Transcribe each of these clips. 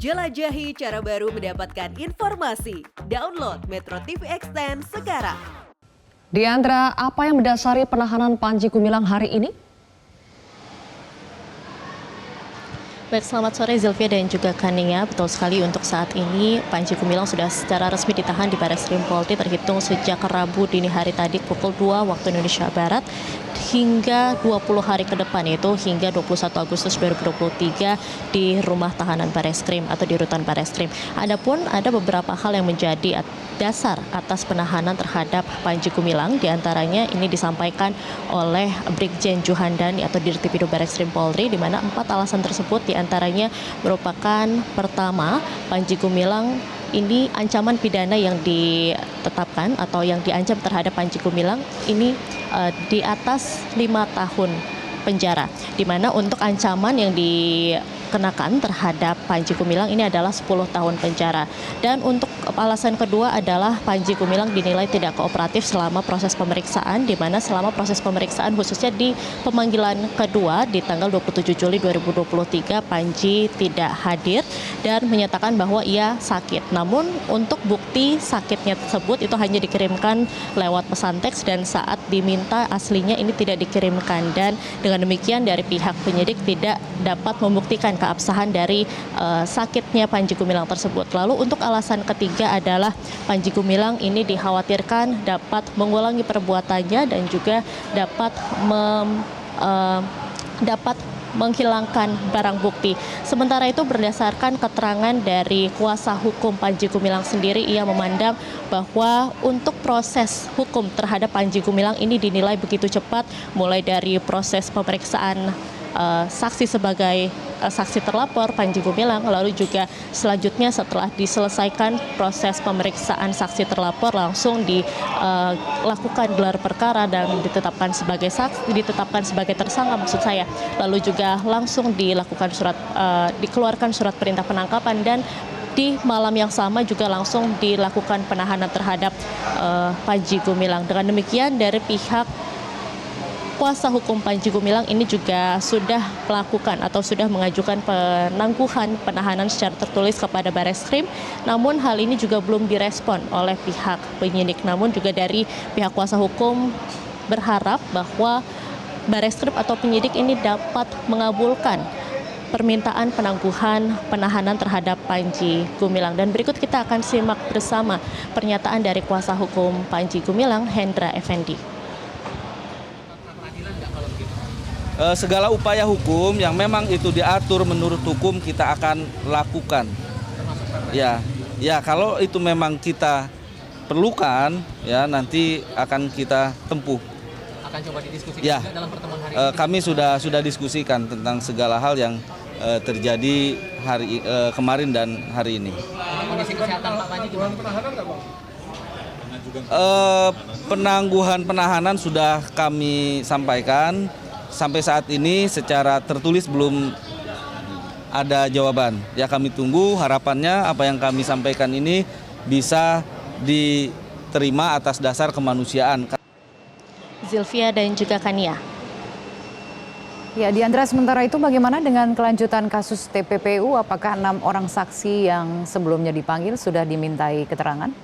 Jelajahi cara baru mendapatkan informasi. Download Metro TV Extend sekarang. Diandra, apa yang mendasari penahanan Panji Gumilang hari ini? Baik, selamat sore Zilvia dan juga Kania. Betul sekali, untuk saat ini Panji Gumilang sudah secara resmi ditahan di Barreskrim Polri terhitung sejak Rabu dini hari tadi pukul 2 waktu Indonesia Barat hingga 20 hari ke depan, yaitu hingga 21 Agustus 2023 di rumah tahanan Barreskrim atau di rutan Barreskrim. Adapun ada beberapa hal yang menjadi dasar atas penahanan terhadap Panji Gumilang, diantaranya ini disampaikan oleh Brigjen Juhandani atau Dirtipidum Barreskrim Polri, di mana 4 alasan tersebut diantaranya merupakan pertama, Panji Gumilang ini ancaman pidana yang ditetapkan atau yang diancam terhadap Panji Gumilang ini di atas 5 tahun penjara, di mana untuk ancaman yang dikenakan terhadap Panji Gumilang ini adalah 10 tahun penjara. Dan untuk alasan kedua adalah Panji Gumilang dinilai tidak kooperatif selama proses pemeriksaan, di mana selama proses pemeriksaan khususnya di pemanggilan kedua di tanggal 27 Juli 2023 Panji tidak hadir dan menyatakan bahwa ia sakit. Namun untuk bukti sakitnya tersebut itu hanya dikirimkan lewat pesan teks dan saat diminta aslinya ini tidak dikirimkan, dan dengan demikian dari pihak penyidik tidak dapat membuktikan keabsahan dari sakitnya Panji Gumilang tersebut. Lalu untuk alasan ketiga adalah Panji Gumilang ini dikhawatirkan dapat mengulangi perbuatannya dan juga dapat menghilangkan barang bukti. Sementara itu berdasarkan keterangan dari kuasa hukum Panji Gumilang sendiri, ia memandang bahwa untuk proses hukum terhadap Panji Gumilang ini dinilai begitu cepat, mulai dari proses pemeriksaan saksi sebagai saksi terlapor Panji Gumilang, lalu juga selanjutnya setelah diselesaikan proses pemeriksaan saksi terlapor langsung dilakukan gelar perkara dan ditetapkan sebagai saksi, ditetapkan sebagai tersangka maksud saya, lalu juga langsung dikeluarkan surat perintah penangkapan, dan di malam yang sama juga langsung dilakukan penahanan terhadap Panji Gumilang. Dengan demikian dari pihak kuasa hukum Panji Gumilang ini juga sudah melakukan atau sudah mengajukan penangguhan penahanan secara tertulis kepada Barreskrim, namun hal ini juga belum direspon oleh pihak penyidik. Namun juga dari pihak kuasa hukum berharap bahwa Barreskrim atau penyidik ini dapat mengabulkan permintaan penangguhan penahanan terhadap Panji Gumilang. Dan berikut kita akan simak bersama pernyataan dari kuasa hukum Panji Gumilang, Hendra Effendi. Segala upaya hukum yang memang itu diatur menurut hukum kita akan lakukan. Ya kalau itu memang kita perlukan, ya nanti akan kita tempuh. Akan coba didiskusikan ya, juga dalam pertemuan hari ini. Kami sudah diskusikan tentang segala hal yang terjadi kemarin dan hari ini. Kondisi kesehatan Pak Panji gimana? Penangguhan penahanan sudah kami sampaikan. Sampai saat ini secara tertulis belum ada jawaban. Ya kami tunggu, harapannya apa yang kami sampaikan ini bisa diterima atas dasar kemanusiaan. Zilvia dan juga Kania. Ya, Diandra, sementara itu bagaimana dengan kelanjutan kasus TPPU? Apakah 6 orang saksi yang sebelumnya dipanggil sudah dimintai keterangan?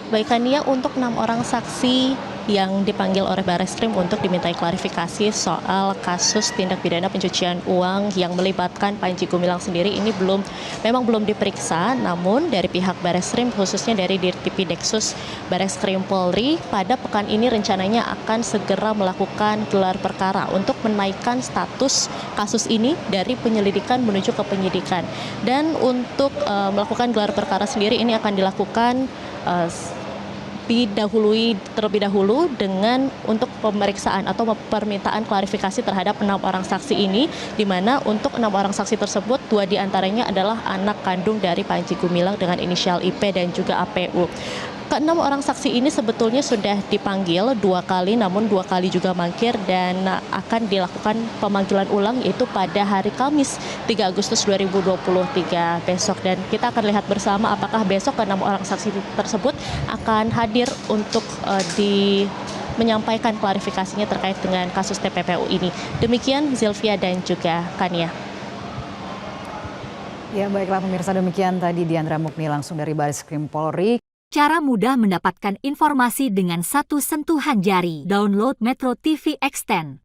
Baik Kania, untuk 6 orang saksi yang dipanggil oleh Barreskrim untuk dimintai klarifikasi soal kasus tindak pidana pencucian uang yang melibatkan Panji Gumilang sendiri ini memang belum diperiksa. Namun dari pihak Barreskrim, khususnya dari Dirtipideksus Barreskrim Polri, pada pekan ini rencananya akan segera melakukan gelar perkara untuk menaikkan status kasus ini dari penyelidikan menuju ke penyidikan. Dan untuk melakukan gelar perkara sendiri ini akan dilakukan terlebih dahulu dengan untuk pemeriksaan atau permintaan klarifikasi terhadap 6 orang saksi ini, di mana untuk 6 orang saksi tersebut 2 diantaranya adalah anak kandung dari Panji Gumilang dengan inisial IP dan juga APU. Ke-6 orang saksi ini sebetulnya sudah dipanggil 2 kali, namun 2 kali juga mangkir dan akan dilakukan pemanggilan ulang yaitu pada hari Kamis 3 Agustus 2023 besok. Dan kita akan lihat bersama apakah besok ke-6 orang saksi tersebut akan hadir untuk menyampaikan klarifikasinya terkait dengan kasus TPPU ini. Demikian Zilvia dan juga Kania. Ya baiklah pemirsa, demikian tadi Diandra Mukni langsung dari Barreskrim Polri. Cara mudah mendapatkan informasi dengan satu sentuhan jari. Download Metro TV Extend.